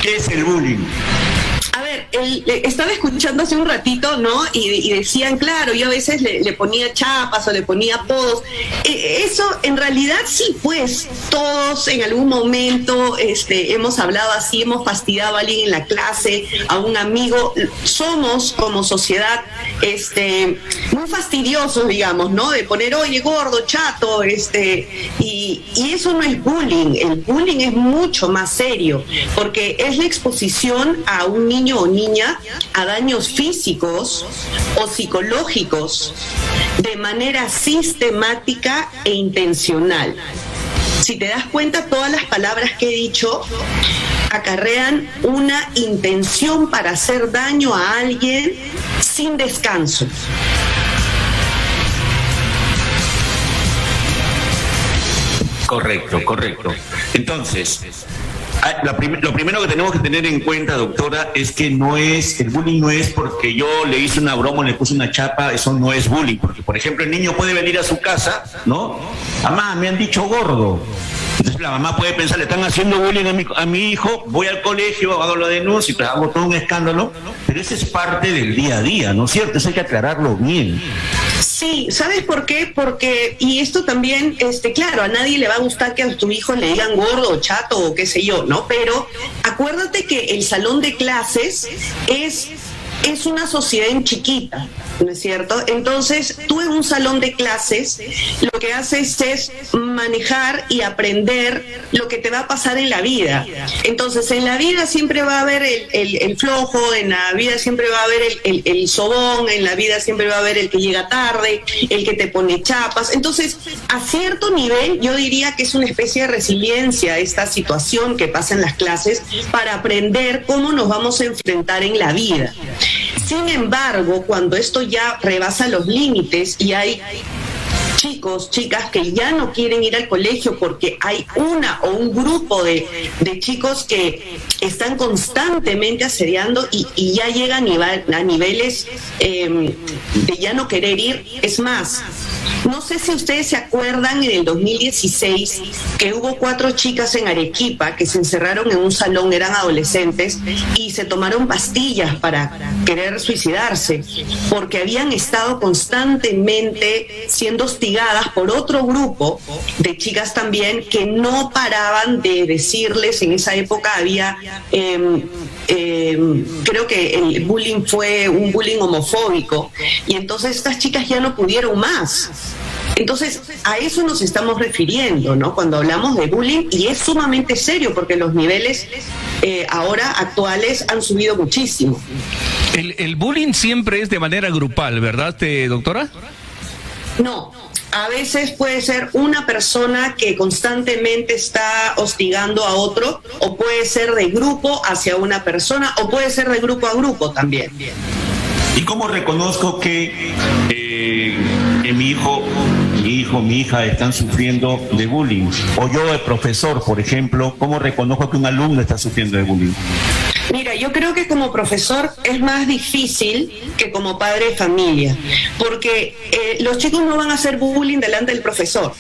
¿Qué es el bullying? A ver, estaba escuchando hace un ratito, ¿no? Y decían, claro, yo a veces le ponía chapas o le ponía apodos. Eso, en realidad, sí, pues, todos en algún momento hemos hablado así, hemos fastidiado a alguien en la clase, a un amigo. Somos, como sociedad, muy fastidiosos, digamos, ¿no? De poner, oye, gordo, chato, y eso no es bullying. El bullying es mucho más serio, porque es la exposición a un niño o niña a daños físicos o psicológicos de manera sistemática e intencional. Si te das cuenta, todas las palabras que he dicho acarrean una intención para hacer daño a alguien sin descanso. Correcto. Entonces, lo primero que tenemos que tener en cuenta, doctora, es que el bullying no es porque yo le hice una broma o le puse una chapa, eso no es bullying, porque por ejemplo el niño puede venir a su casa, ¿no? Mamá, me han dicho gordo. Entonces la mamá puede pensar, le están haciendo bullying a mi hijo, voy al colegio, hago la denuncia, pues hago todo un escándalo, pero eso es parte del día a día, ¿no es cierto? Eso hay que aclararlo bien. Sí, ¿sabes por qué? Porque, y esto también, claro, a nadie le va a gustar que a tu hijo le digan gordo o chato o qué sé yo, ¿no? Pero acuérdate que el salón de clases es una sociedad en chiquita, ¿no es cierto? Entonces, tú en un salón de clases lo que haces es manejar y aprender lo que te va a pasar en la vida. Entonces, en la vida siempre va a haber el flojo, en la vida siempre va a haber el sobón, en la vida siempre va a haber el que llega tarde, el que te pone chapas. Entonces, a cierto nivel, yo diría que es una especie de resiliencia esta situación que pasa en las clases para aprender cómo nos vamos a enfrentar en la vida. Sin embargo, cuando esto ya rebasa los límites y hay chicos, chicas que ya no quieren ir al colegio porque hay una o un grupo de chicos que están constantemente asediando y ya llegan a niveles de ya no querer ir. Es más, no sé si ustedes se acuerdan en el 2016 que hubo 4 chicas en Arequipa que se encerraron en un salón, eran adolescentes, y se tomaron pastillas para querer suicidarse porque habían estado constantemente siendo hostigadas por otro grupo de chicas también que no paraban de decirles. En esa época había creo que el bullying fue un bullying homofóbico y entonces estas chicas ya no pudieron más. Entonces, a eso nos estamos refiriendo, ¿no? Cuando hablamos de bullying, y es sumamente serio porque los niveles ahora actuales han subido muchísimo. El bullying siempre es de manera grupal, ¿verdad, doctora? No. A veces puede ser una persona que constantemente está hostigando a otro, o puede ser de grupo hacia una persona, o puede ser de grupo a grupo también. ¿Y cómo reconozco que mi hija están sufriendo de bullying? O yo, el profesor, por ejemplo, ¿cómo reconozco que un alumno está sufriendo de bullying? Mira, yo creo que como profesor es más difícil que como padre de familia, porque los chicos no van a hacer bullying delante del profesor,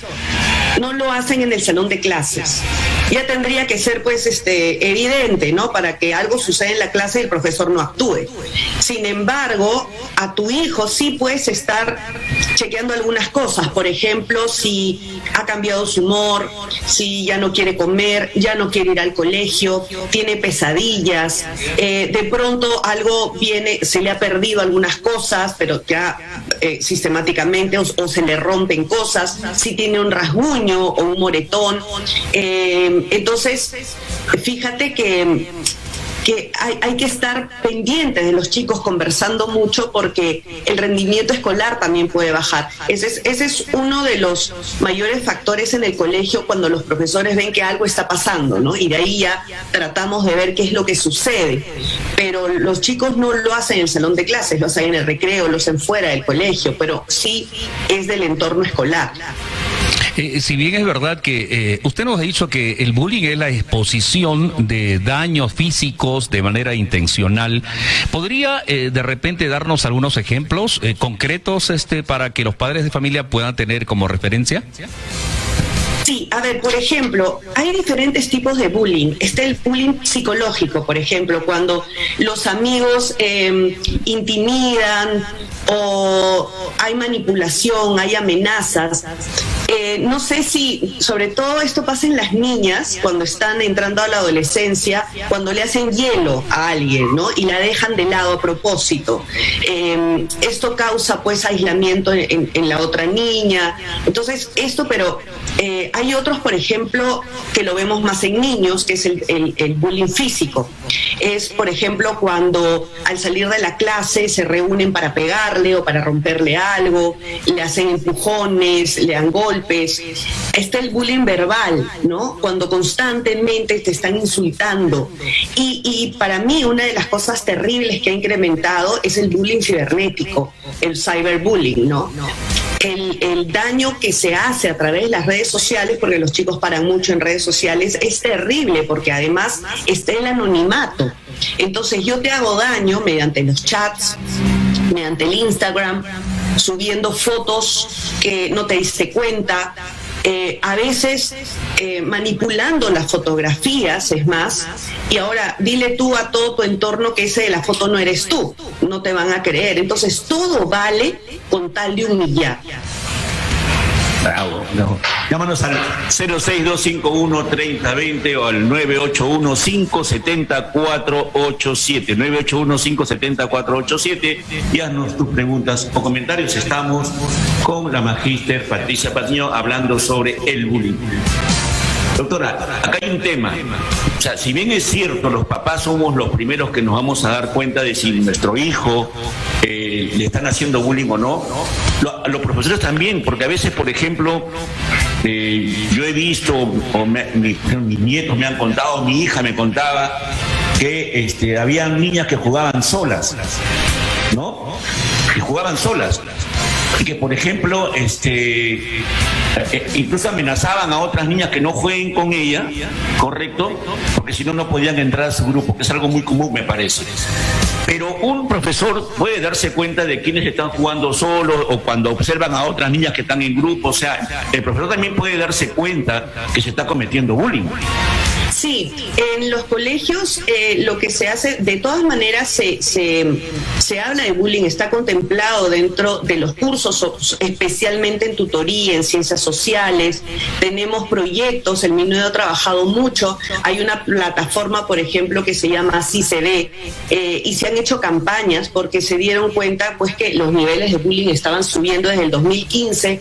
no lo hacen en el salón de clases. Ya tendría que ser pues evidente, ¿no? Para que algo suceda en la clase y el profesor no actúe. Sin embargo, a tu hijo sí puedes estar chequeando algunas cosas, por ejemplo, si ha cambiado su humor, si ya no quiere comer, ya no quiere ir al colegio, tiene pesadillas, de pronto algo viene, se le ha perdido algunas cosas, pero ya sistemáticamente, o se le rompen cosas, si tiene un rasguño o un moretón. Entonces, fíjate que hay que estar pendientes de los chicos, conversando mucho, porque el rendimiento escolar también puede bajar. Ese es uno de los mayores factores en el colegio cuando los profesores ven que algo está pasando, ¿no? Y de ahí ya tratamos de ver qué es lo que sucede. Pero los chicos no lo hacen en el salón de clases, lo hacen en el recreo, lo hacen fuera del colegio, pero sí es del entorno escolar. Si bien es verdad que usted nos ha dicho que el bullying es la exposición de daños físicos de manera intencional, ¿podría de repente darnos algunos ejemplos concretos para que los padres de familia puedan tener como referencia? Sí, a ver, por ejemplo, hay diferentes tipos de bullying. Está el bullying psicológico, por ejemplo, cuando los amigos intimidan o hay manipulación, hay amenazas. No sé si, sobre todo esto pasa en las niñas cuando están entrando a la adolescencia, cuando le hacen hielo a alguien, ¿no? Y la dejan de lado a propósito. Esto causa pues aislamiento en la otra niña. Entonces, pero hay otros, por ejemplo, que lo vemos más en niños, que es el bullying físico. Es, por ejemplo, cuando al salir de la clase se reúnen para pegarle o para romperle algo, le hacen empujones, le dan golpes. Está el bullying verbal, ¿no? Cuando constantemente te están insultando. Y para mí una de las cosas terribles que ha incrementado es el bullying cibernético, el cyberbullying, ¿no? El daño que se hace a través de las redes sociales, porque los chicos paran mucho en redes sociales, es terrible porque además está el anonimato. Entonces yo te hago daño mediante los chats, mediante el Instagram, subiendo fotos que no te diste cuenta, a veces manipulando las fotografías, es más, y ahora dile tú a todo tu entorno que ese de la foto no eres tú, no te van a creer. Entonces todo vale con tal de humillar. Bravo, no. Llámanos al 06251-3020 o al 981-570-487, 981-570-487, y haznos tus preguntas o comentarios. Estamos con la magíster Patricia Patiño hablando sobre el bullying. Doctora, acá hay un tema. O sea, si bien es cierto, los papás somos los primeros que nos vamos a dar cuenta de si nuestro hijo le están haciendo bullying o no, los profesores también, porque a veces, por ejemplo, yo he visto, mis nietos me han contado, mi hija me contaba, que había niñas que jugaban solas, ¿no? Que jugaban solas. Y que, por ejemplo, incluso amenazaban a otras niñas que no jueguen con ella, ¿correcto? Porque si no, no podían entrar a su grupo, que es algo muy común, me parece. Pero un profesor puede darse cuenta de quienes están jugando solos o cuando observan a otras niñas que están en grupo. O sea, el profesor también puede darse cuenta que se está cometiendo bullying. Sí, en los colegios lo que se hace, de todas maneras se habla de bullying, está contemplado dentro de los cursos, especialmente en tutoría, en ciencias sociales. Tenemos proyectos, el MINUEO ha trabajado mucho, hay una plataforma, por ejemplo, que se llama Así se ve, y se han hecho campañas porque se dieron cuenta pues que los niveles de bullying estaban subiendo desde el 2015,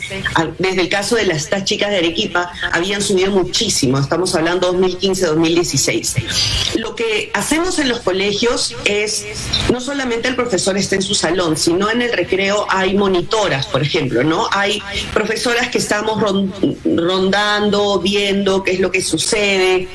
desde el caso de estas chicas de Arequipa, habían subido muchísimo, estamos hablando 2015-2016. Lo que hacemos en los colegios es, no solamente el profesor está en su salón, sino en el recreo hay monitoras, por ejemplo, ¿no? Hay profesoras que estamos rondando, viendo qué es lo que sucede,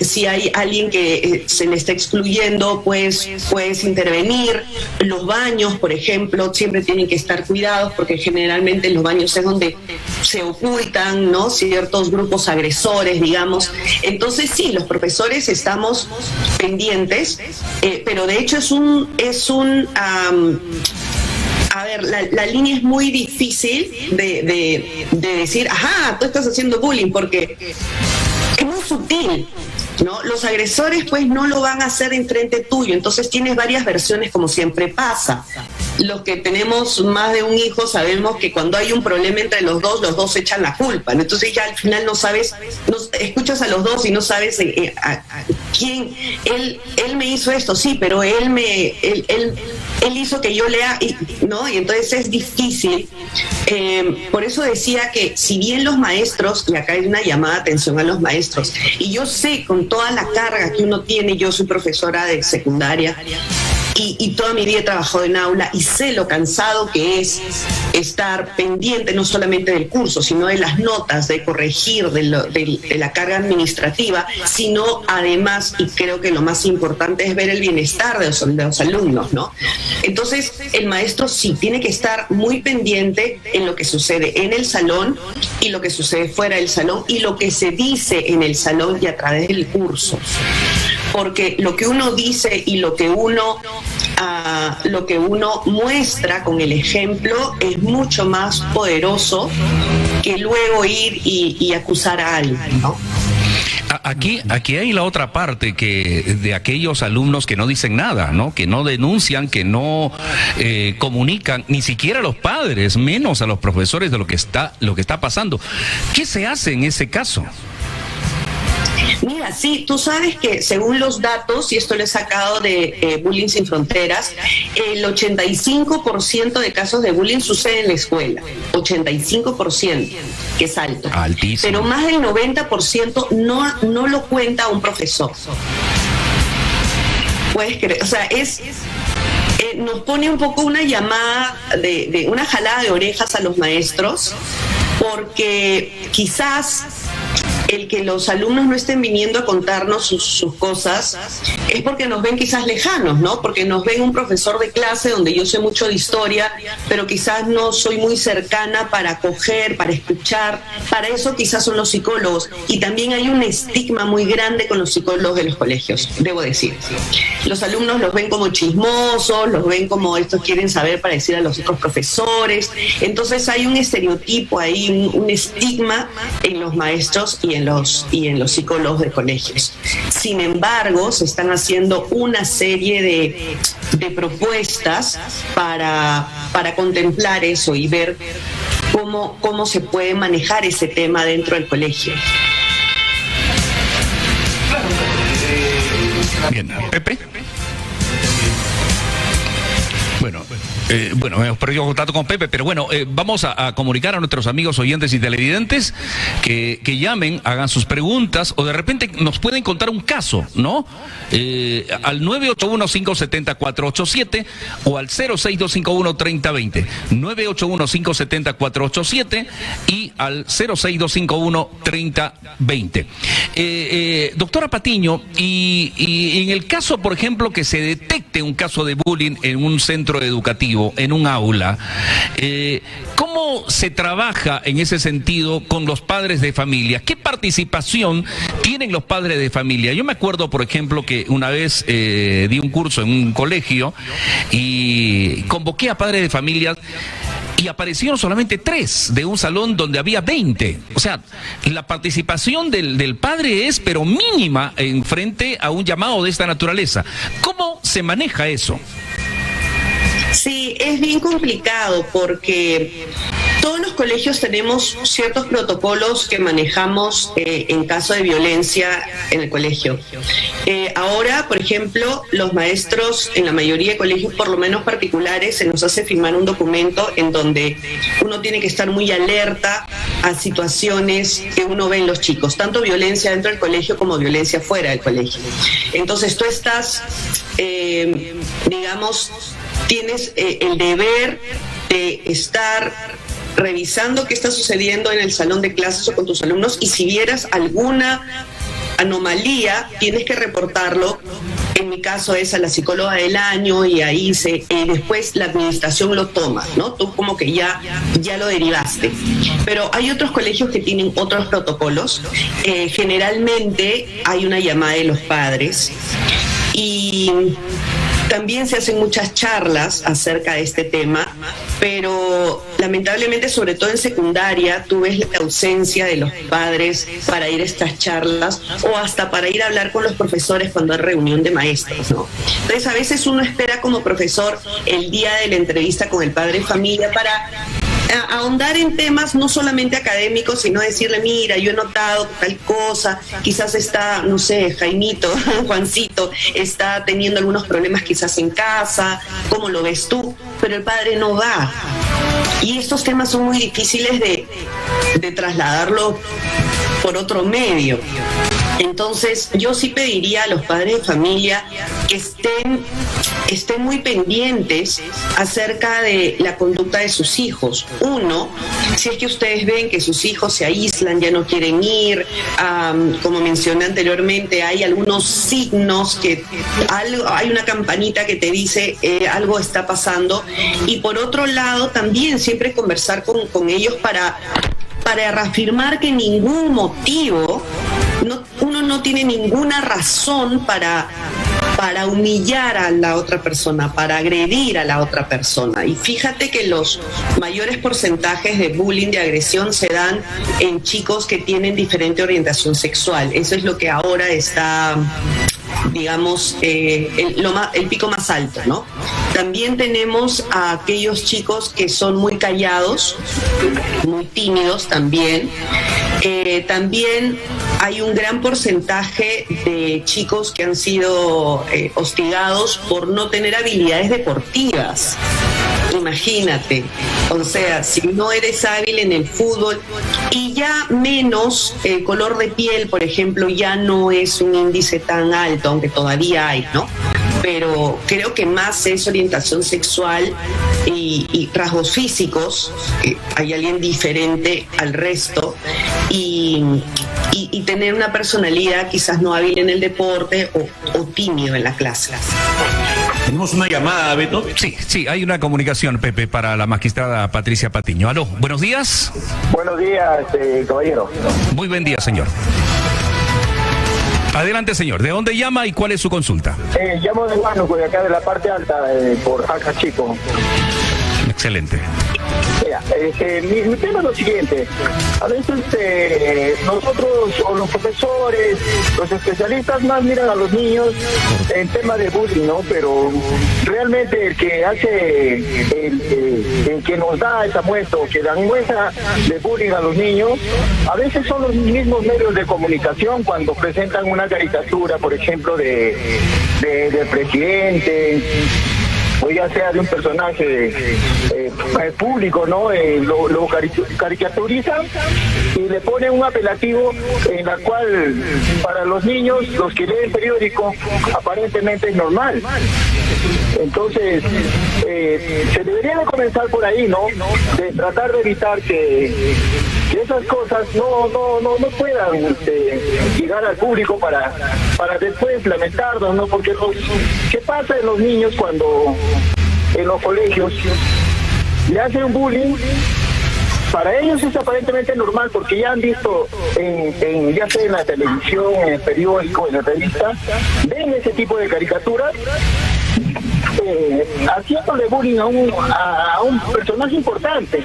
si hay alguien que se le está excluyendo, pues puedes intervenir. Los baños, por ejemplo, siempre tienen que estar cuidados porque generalmente en los baños es donde se ocultan, ¿no?, ciertos grupos agresores, digamos. Entonces sí, los profesores estamos pendientes, pero de hecho a ver, la línea es muy difícil de decir, ajá, tú estás haciendo bullying, porque es muy sutil, ¿no? Los agresores pues no lo van a hacer enfrente tuyo, entonces tienes varias versiones, como siempre pasa. Los que tenemos más de un hijo sabemos que cuando hay un problema entre los dos echan la culpa, ¿no? Entonces ya al final no sabes, escuchas a los dos y no sabes a quién. Él me hizo esto, sí, pero él hizo que yo lea, ¿no? Y entonces es difícil. Por eso decía que si bien los maestros, y acá hay una llamada de atención a los maestros, y yo sé con toda la carga que uno tiene, yo soy profesora de secundaria, y toda mi vida he trabajado en aula y sé lo cansado que es estar pendiente no solamente del curso, sino de las notas, de corregir, de la carga administrativa, sino además, y creo que lo más importante es ver el bienestar de los alumnos, ¿no? Entonces, el maestro sí tiene que estar muy pendiente en lo que sucede en el salón y lo que sucede fuera del salón y lo que se dice en el salón y a través del curso. Porque lo que uno dice y lo que uno muestra con el ejemplo es mucho más poderoso que luego ir y acusar a alguien, ¿no? Aquí hay la otra parte que de aquellos alumnos que no dicen nada, ¿no? Que no denuncian, que no comunican, ni siquiera a los padres, menos a los profesores de lo que está pasando. ¿Qué se hace en ese caso? Mira, sí, tú sabes que según los datos, y esto lo he sacado de Bullying Sin Fronteras, el 85% de casos de bullying sucede en la escuela. 85%, que es alto. Altísimo. Pero más del 90% no lo cuenta un profesor. Puedes creer, o sea, nos pone un poco una llamada de una jalada de orejas a los maestros, porque quizás el que los alumnos no estén viniendo a contarnos sus cosas es porque nos ven quizás lejanos, ¿no? Porque nos ven un profesor de clase donde yo sé mucho de historia, pero quizás no soy muy cercana para acoger, para escuchar. Para eso quizás son los psicólogos. Y también hay un estigma muy grande con los psicólogos de los colegios, debo decir. Los alumnos los ven como chismosos, los ven como estos quieren saber para decir a los otros profesores. Entonces hay un estereotipo ahí, un estigma en los maestros y en los psicólogos de colegios. Sin embargo, se están haciendo una serie de propuestas para contemplar eso y ver cómo se puede manejar ese tema dentro del colegio. Bien, Pepe. Bueno, hemos perdido contacto con Pepe, pero bueno, vamos a comunicar a nuestros amigos oyentes y televidentes que llamen, hagan sus preguntas o de repente nos pueden contar un caso, ¿no? Al 981-570-487 o al 06251-3020. 981-570-487 y al 06251-3020. Doctora Patiño, y en el caso, por ejemplo, que se detecte un caso de bullying en un centro educativo, en un aula, ¿cómo se trabaja en ese sentido con los padres de familia? ¿Qué participación tienen los padres de familia? Yo me acuerdo, por ejemplo, que una vez di un curso en un colegio y convoqué a padres de familia y aparecieron solamente 3 de un salón donde había 20. O sea, la participación del padre es pero mínima en frente a un llamado de esta naturaleza. ¿Cómo se maneja eso? Sí, es bien complicado porque todos los colegios tenemos ciertos protocolos que manejamos en caso de violencia en el colegio. Ahora, por ejemplo, los maestros en la mayoría de colegios, por lo menos particulares, se nos hace firmar un documento en donde uno tiene que estar muy alerta a situaciones que uno ve en los chicos, tanto violencia dentro del colegio como violencia fuera del colegio. Entonces tú estás, digamos, tienes el deber de estar revisando qué está sucediendo en el salón de clases o con tus alumnos, y si vieras alguna anomalía, tienes que reportarlo. En mi caso es a la psicóloga del año y ahí después la administración lo toma, ¿no? Tú como que ya lo derivaste. Pero hay otros colegios que tienen otros protocolos. Generalmente hay una llamada de los padres y también se hacen muchas charlas acerca de este tema, pero lamentablemente, sobre todo en secundaria, tú ves la ausencia de los padres para ir a estas charlas o hasta para ir a hablar con los profesores cuando hay reunión de maestros, ¿no? Entonces, a veces uno espera como profesor el día de la entrevista con el padre de familia para ahondar en temas no solamente académicos, sino decirle, mira, yo he notado tal cosa, quizás está, no sé, Jaimito, Juancito, está teniendo algunos problemas quizás en casa, ¿cómo lo ves tú? Pero el padre no va. Y estos temas son muy difíciles de trasladarlo por otro medio. Entonces, yo sí pediría a los padres de familia que estén muy pendientes acerca de la conducta de sus hijos. Uno, si es que ustedes ven que sus hijos se aíslan, ya no quieren ir, como mencioné anteriormente, hay algunos signos que hay una campanita que te dice algo está pasando. Y por otro lado, también siempre conversar con ellos para reafirmar que ningún motivo, uno no tiene ninguna razón para para humillar a la otra persona, para agredir a la otra persona. Y fíjate que los mayores porcentajes de bullying, de agresión, se dan en chicos que tienen diferente orientación sexual. Eso es lo que ahora está, digamos, el pico más alto, ¿no? También tenemos a aquellos chicos que son muy callados, muy tímidos también. También hay un gran porcentaje de chicos que han sido hostigados por no tener habilidades deportivas. Imagínate, o sea, si no eres hábil en el fútbol, y ya menos el color de piel, por ejemplo, ya no es un índice tan alto, aunque todavía hay, ¿no? Pero creo que más es orientación sexual y rasgos físicos, hay alguien diferente al resto, y tener una personalidad quizás no hábil en el deporte o tímido en la clase. Tenemos una llamada, Beto. Sí, hay una comunicación, Pepe, para la magistrada Patricia Patiño. Aló, buenos días. Buenos días, caballero. Muy buen día, señor. Adelante, señor. ¿De dónde llama y cuál es su consulta? Llamo de Huánuco, de acá de la parte alta, por Jaca Chico. Excelente. Mira, mi tema es lo siguiente. A veces nosotros o los profesores, los especialistas más miran a los niños en tema de bullying, ¿no? Pero realmente el que hace, el que nos da esa muestra, o que da muestra de bullying a los niños, a veces son los mismos medios de comunicación cuando presentan una caricatura, por ejemplo, del presidente, o ya sea de un personaje público, ¿no? Lo caricaturizan y le ponen un apelativo en la cual para los niños, los que leen periódico, aparentemente es normal. Entonces, se debería de comenzar por ahí, ¿no? De tratar de evitar que esas cosas no puedan llegar al público para después lamentarnos, ¿no? Porque ¿qué pasa en los niños cuando en los colegios le hacen un bullying? Para ellos es aparentemente normal, porque ya han visto ya sea en la televisión, en el periódico, en la revista, ven ese tipo de caricaturas, haciéndole bullying a un personaje importante.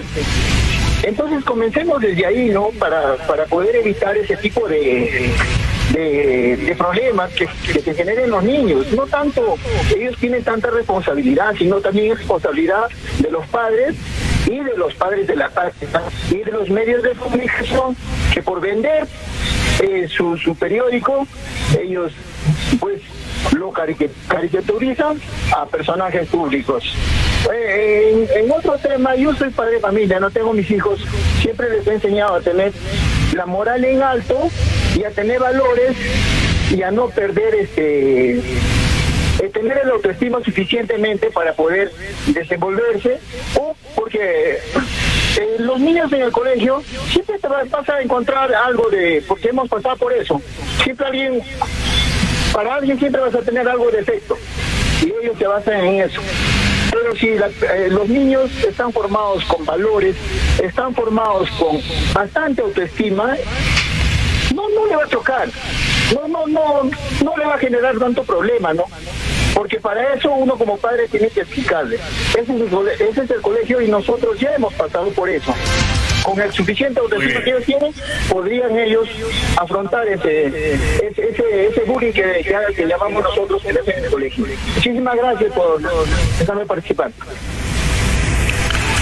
Entonces comencemos desde ahí, ¿no? Para poder evitar ese tipo de problemas que se generen los niños. No tanto ellos tienen tanta responsabilidad, sino también responsabilidad de los padres y de los padres de la patria y de los medios de comunicación, que por vender su periódico, ellos pues lo caricaturizan a personajes públicos. En otro tema, yo soy padre de familia, no tengo mis hijos, siempre les he enseñado a tener la moral en alto y a tener valores y a no perder tener el autoestima suficientemente para poder desenvolverse, o porque los niños en el colegio siempre te vas a encontrar algo porque hemos pasado por eso, para alguien siempre vas a tener algo de defecto y ellos se basan en eso. Pero si los niños están formados con valores, están formados con bastante autoestima, no le va a chocar, no le va a generar tanto problema, ¿no? Porque para eso uno como padre tiene que explicarle. Ese es el colegio y nosotros ya hemos pasado por eso. Con el suficiente autoestima que ellos tienen, podrían ellos afrontar ese bullying que llamamos nosotros en el colegio. Muchísimas gracias por dejarme participar.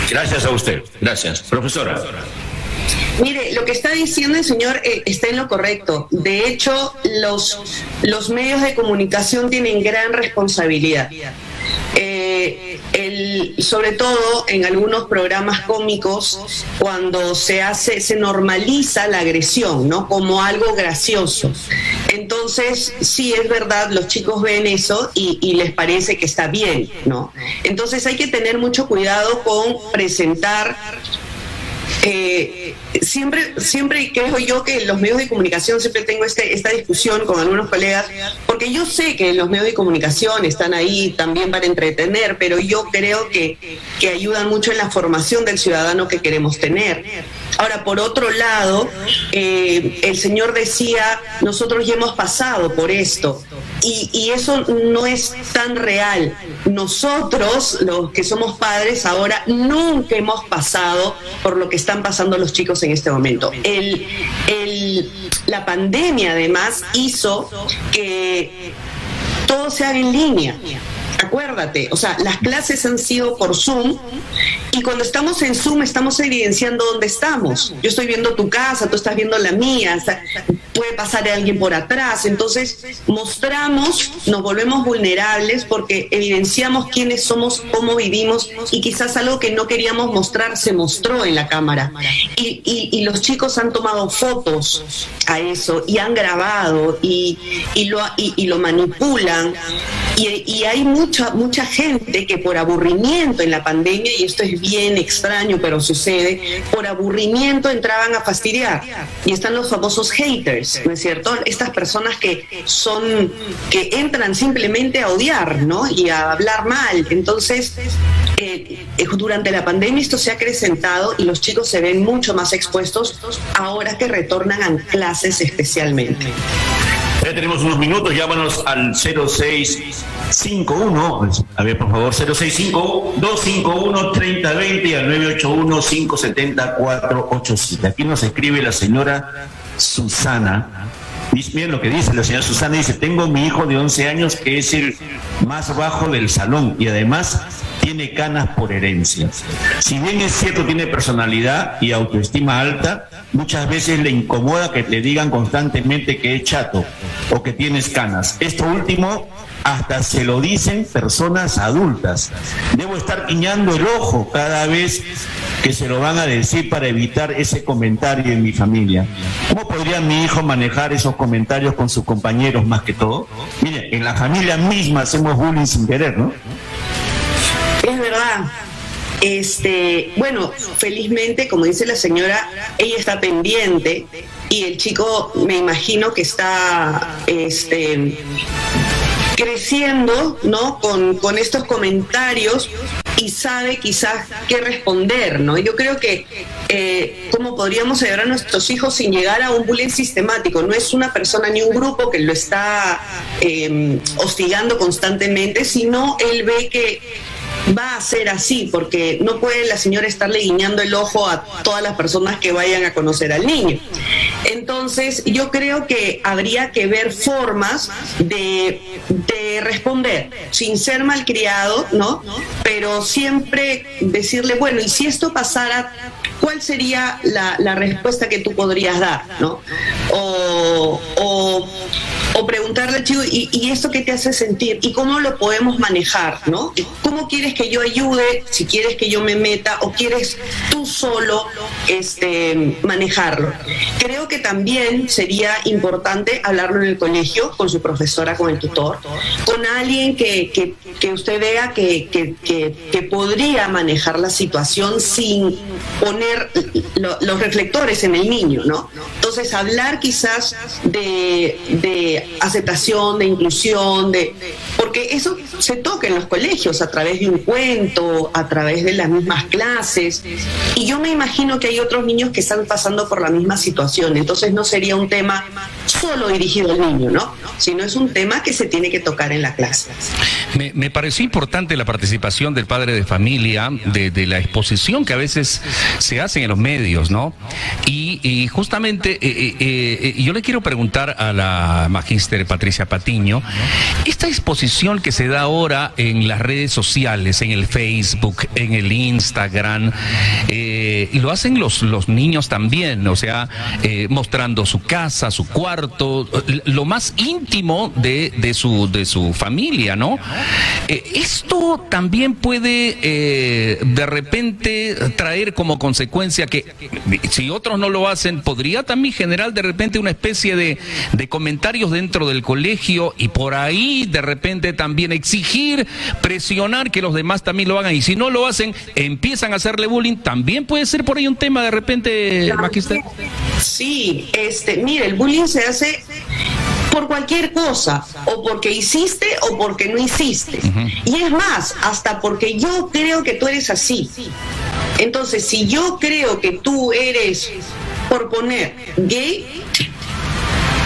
Gracias a usted. Gracias. Profesora. Mire, lo que está diciendo el señor está en lo correcto. De hecho, los medios de comunicación tienen gran responsabilidad. Sobre todo en algunos programas cómicos, cuando se normaliza la agresión, ¿no? Como algo gracioso. Entonces, sí, es verdad, los chicos ven eso y les parece que está bien, ¿no? Entonces hay que tener mucho cuidado con presentar siempre creo yo que los medios de comunicación, siempre tengo esta discusión con algunos colegas, porque yo sé que los medios de comunicación están ahí también para entretener, pero yo creo que ayudan mucho en la formación del ciudadano que queremos tener. Ahora, por otro lado, el señor decía, nosotros ya hemos pasado por esto, y eso no es tan real. Nosotros, los que somos padres ahora, nunca hemos pasado por lo que están pasando los chicos en este momento. La pandemia, además, hizo que todo se haga en línea. Acuérdate, o sea, las clases han sido por Zoom, y cuando estamos en Zoom estamos evidenciando dónde estamos. Yo estoy viendo tu casa, tú estás viendo la mía, puede pasar alguien por atrás. Entonces mostramos, nos volvemos vulnerables porque evidenciamos quiénes somos, cómo vivimos, y quizás algo que no queríamos mostrar se mostró en la cámara. Y los chicos han tomado fotos a eso y han grabado y lo manipulan. Y hay mucha gente que por aburrimiento en la pandemia, y esto es bien extraño, pero sucede, por aburrimiento entraban a fastidiar. Y están los famosos haters, ¿no es cierto? Estas personas que entran simplemente a odiar, ¿no? Y a hablar mal. Entonces, durante la pandemia esto se ha acrecentado y los chicos se ven mucho más expuestos ahora que retornan a clases especialmente. Ya tenemos unos minutos, llámanos al 0651, a ver por favor, 0652513020 y al 981-570-487. Aquí nos escribe la señora Susana. Miren lo que dice la señora Susana, dice, tengo mi hijo de 11 años que es el más bajo del salón y además tiene canas por herencia. Si bien es cierto, tiene personalidad y autoestima alta, muchas veces le incomoda que le digan constantemente que es chato o que tienes canas. Esto último hasta se lo dicen personas adultas. Debo estar guiñando el ojo cada vez que se lo van a decir para evitar ese comentario en mi familia. ¿Cómo podría mi hijo manejar esos comentarios con sus compañeros más que todo? Mire, en la familia misma hacemos bullying sin querer, ¿no? Es verdad. Bueno, felizmente, como dice la señora, ella está pendiente y el chico, me imagino que está creciendo, ¿no? Con estos comentarios y sabe quizás qué responder, ¿no? Yo creo que cómo podríamos ayudar a nuestros hijos sin llegar a un bullying sistemático. No es una persona ni un grupo que lo está hostigando constantemente, sino él ve que va a ser así, porque no puede la señora estarle guiñando el ojo a todas las personas que vayan a conocer al niño. Entonces, yo creo que habría que ver formas de responder, sin ser malcriado, ¿no? Pero siempre decirle, bueno, y si esto pasara, ¿cuál sería la respuesta que tú podrías dar, ¿no? O preguntarle al chico, ¿y esto qué te hace sentir? ¿Y cómo lo podemos manejar, no? ¿Cómo quieres que yo ayude? Si quieres que yo me meta o quieres tú solo manejarlo. Creo que también sería importante hablarlo en el colegio, con su profesora, con el tutor, con alguien que usted vea que podría manejar la situación sin poner los reflectores en el niño, ¿no? Entonces, hablar quizás de aceptación, de inclusión, porque eso se toca en los colegios a través de un cuento, a través de las mismas clases, y yo me imagino que hay otros niños que están pasando por la misma situación. Entonces no sería un tema solo dirigido al niño, ¿no? Sino es un tema que se tiene que tocar en la clase. Me pareció importante la participación del padre de familia, de la exposición que a veces se hacen en los medios, ¿no? Y justamente yo le quiero preguntar a la magíster Patricia Patiño, esta exposición que se da ahora en las redes sociales, en el Facebook, en el Instagram, y lo hacen los niños también, o sea, mostrando su casa, su cuarto, cuarto, lo más íntimo de su familia, ¿no? Esto también puede de repente traer como consecuencia que si otros no lo hacen, podría también generar de repente una especie de comentarios dentro del colegio y por ahí de repente también exigir, presionar que los demás también lo hagan, y si no lo hacen, empiezan a hacerle bullying. También puede ser por ahí un tema de repente, Magister. Sí, mire, el bullying se hace por cualquier cosa, o porque hiciste o porque no hiciste. Y es más, hasta porque yo creo que tú eres así. Entonces, si yo creo que tú eres, por poner, gay,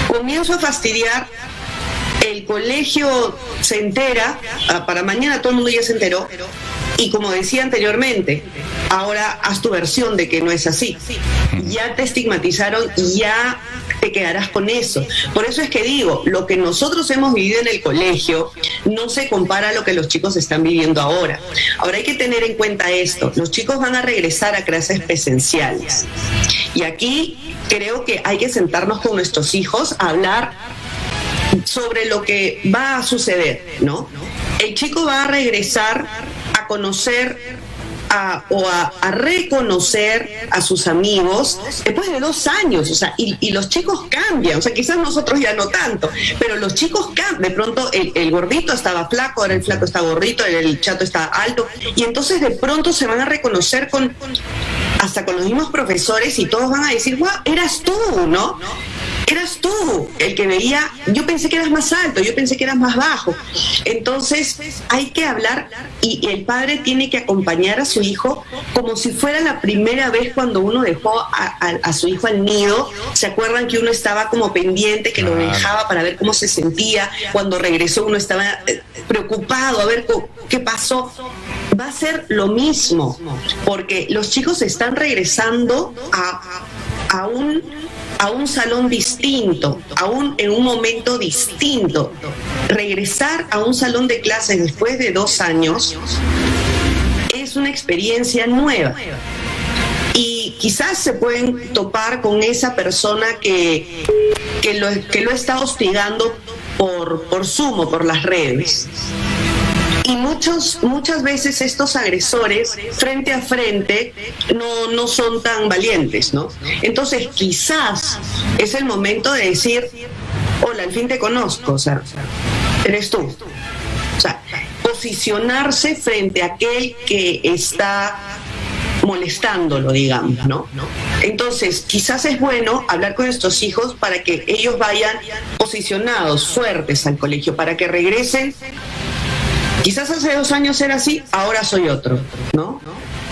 comienzo a fastidiar, el colegio se entera, para mañana todo el mundo ya se enteró, y como decía anteriormente, ahora haz tu versión de que no es así. Ya te estigmatizaron y ya te quedarás con eso. Por eso es que digo, lo que nosotros hemos vivido en el colegio no se compara a lo que los chicos están viviendo ahora. Ahora hay que tener en cuenta esto, los chicos van a regresar a clases presenciales. Y aquí creo que hay que sentarnos con nuestros hijos a hablar sobre lo que va a suceder, ¿no? El chico va a regresar a conocer a reconocer a sus amigos después de 2 años, o sea, y los chicos cambian, o sea, quizás nosotros ya no tanto, pero los chicos cambian. De pronto el gordito estaba flaco, ahora el flaco está gordito, el chato está alto, y entonces de pronto se van a reconocer hasta con los mismos profesores, y todos van a decir, guau, eras tú, ¿no? Eras tú el que veía, yo pensé que eras más alto, yo pensé que eras más bajo. Entonces hay que hablar, y el padre tiene que acompañar a su hijo como si fuera la primera vez cuando uno dejó a su hijo al nido. ¿Se acuerdan que uno estaba como pendiente, que lo dejaba para ver cómo se sentía? Cuando regresó uno estaba preocupado a ver qué pasó. Va a ser lo mismo, porque los chicos están regresando a un salón distinto, en un momento distinto. Regresar a un salón de clases después de 2 años es una experiencia nueva. Y quizás se pueden topar con esa persona que lo está hostigando por Zoom o por las redes. Y muchas veces estos agresores frente a frente no son tan valientes, ¿no? Entonces quizás es el momento de decir, hola, al fin te conozco, o sea, eres tú. O sea, posicionarse frente a aquel que está molestándolo, digamos, ¿no? Entonces, quizás es bueno hablar con nuestros hijos para que ellos vayan posicionados, fuertes al colegio, para que regresen. Quizás hace 2 años era así, ahora soy otro, ¿no?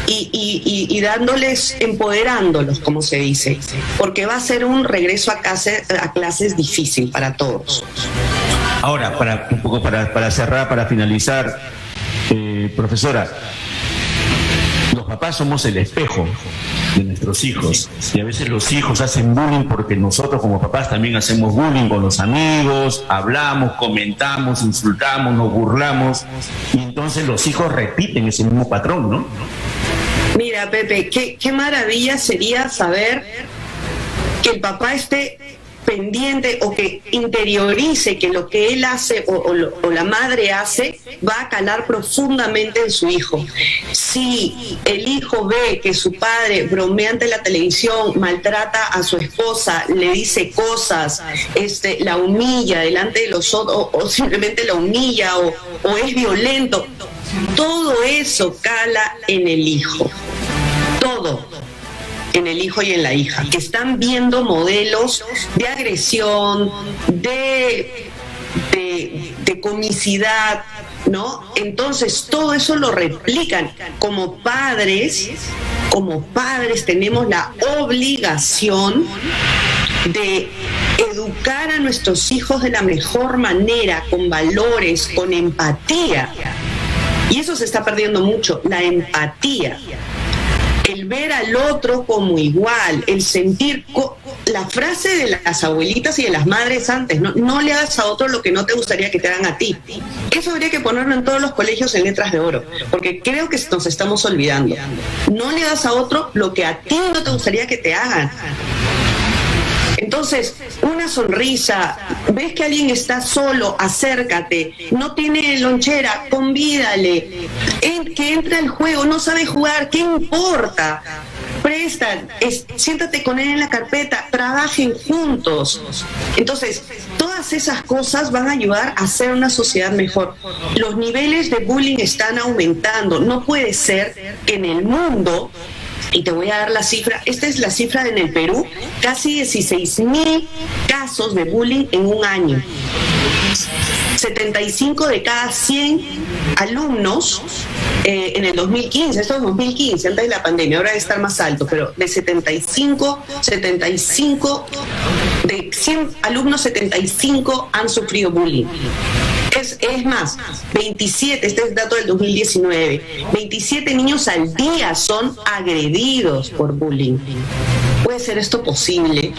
Y dándoles, empoderándolos, como se dice, porque va a ser un regreso a clases difícil para todos. Ahora, para cerrar, para finalizar, profesora, los papás somos el espejo de nuestros hijos, y a veces los hijos hacen bullying porque nosotros como papás también hacemos bullying con los amigos, hablamos, comentamos, insultamos, nos burlamos, y entonces los hijos repiten ese mismo patrón, ¿no? Mira, Pepe, qué maravilla sería saber que el papá esté pendiente o que interiorice que lo que él hace o la madre hace va a calar profundamente en su hijo. Si el hijo ve que su padre bromea ante la televisión, maltrata a su esposa, le dice cosas, la humilla delante de los otros, o simplemente la humilla o es violento, todo eso cala en el hijo. Todo. En el hijo y en la hija, que están viendo modelos de agresión, de comicidad, ¿no? Entonces todo eso lo replican. Como padres tenemos la obligación de educar a nuestros hijos de la mejor manera, con valores, con empatía. Y eso se está perdiendo mucho, la empatía. El ver al otro como igual, el sentir, la frase de las abuelitas y de las madres antes, no le hagas a otro lo que no te gustaría que te hagan a ti. Eso habría que ponerlo en todos los colegios en letras de oro, porque creo que nos estamos olvidando. No le hagas a otro lo que a ti no te gustaría que te hagan. Entonces, una sonrisa, ves que alguien está solo, acércate, no tiene lonchera, convídale, que entre al juego, no sabe jugar, ¿qué importa? Siéntate con él en la carpeta, trabajen juntos. Entonces, todas esas cosas van a ayudar a hacer una sociedad mejor. Los niveles de bullying están aumentando. No puede ser que en el mundo, y te voy a dar la cifra, esta es la cifra en el Perú, casi 16,000 casos de bullying en un año. 75 de cada 100 alumnos en el 2015, esto es 2015, antes de la pandemia, ahora debe estar más alto, pero de 75, de 100 alumnos, 75 han sufrido bullying. Es más, 27, este es el dato del 2019, 27 niños al día son agredidos por bullying. ¿Puede ser esto posible?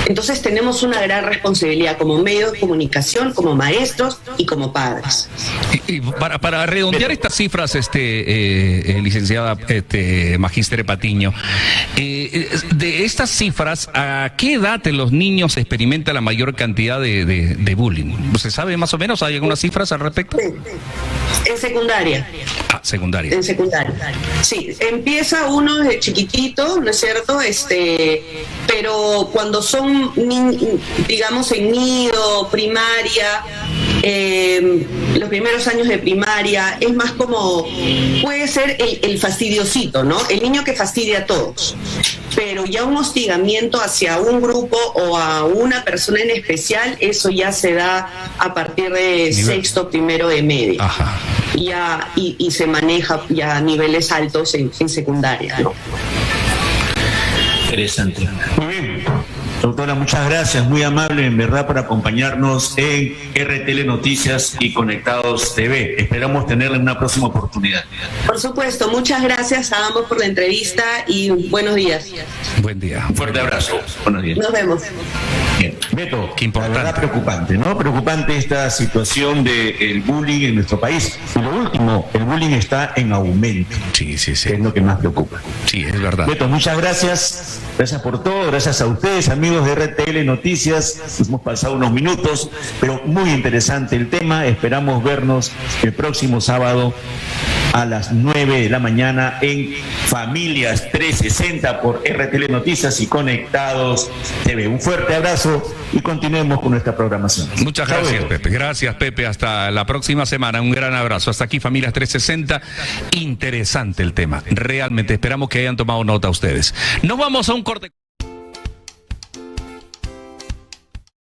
Entonces tenemos una gran responsabilidad como medios de comunicación, como maestros y como padres. Y para redondear estas cifras, licenciada Magíster Patiño, de estas cifras, ¿a qué edad los niños experimentan la mayor cantidad de bullying? ¿Se sabe más o menos? ¿Hay algunas cifras al respecto? Sí. En secundaria. Ah, secundaria. En secundaria. Sí, empieza uno desde chiquitito, ¿no es cierto? Pero cuando son, digamos, en nido, primaria, los primeros años de primaria, es más como, puede ser el fastidiosito, ¿no? El niño que fastidia a todos. Pero ya un hostigamiento hacia un grupo o a una persona en especial, eso ya se da a partir de sexto, primero de media. Ajá. Y se maneja ya a niveles altos en secundaria, ¿no? Interesante. Muy bien. Doctora, muchas gracias, muy amable en verdad por acompañarnos en RTL Noticias y Conectados TV. Esperamos tenerla en una próxima oportunidad. Por supuesto, muchas gracias a ambos por la entrevista y buenos días. Buen día. Un fuerte abrazo. Buenos días. Nos vemos. Bien. Beto, qué importante. La verdad preocupante, ¿no? Preocupante esta situación del bullying en nuestro país. Y lo último, el bullying está en aumento. Sí, sí, sí. Que es lo que más preocupa. Sí, es verdad. Beto, muchas gracias. Gracias por todo. Gracias a ustedes, amigos de RTL Noticias. Hemos pasado unos minutos, pero muy interesante el tema. Esperamos vernos el próximo sábado a las 9 de la mañana en Familias 360 por RTL Noticias y Conectados TV. Un fuerte abrazo y continuemos con nuestra programación. Muchas gracias, Pepe. Gracias, Pepe. Hasta la próxima semana. Un gran abrazo. Hasta aquí, Familias 360. Interesante el tema. Realmente esperamos que hayan tomado nota ustedes. Nos vamos a un corte.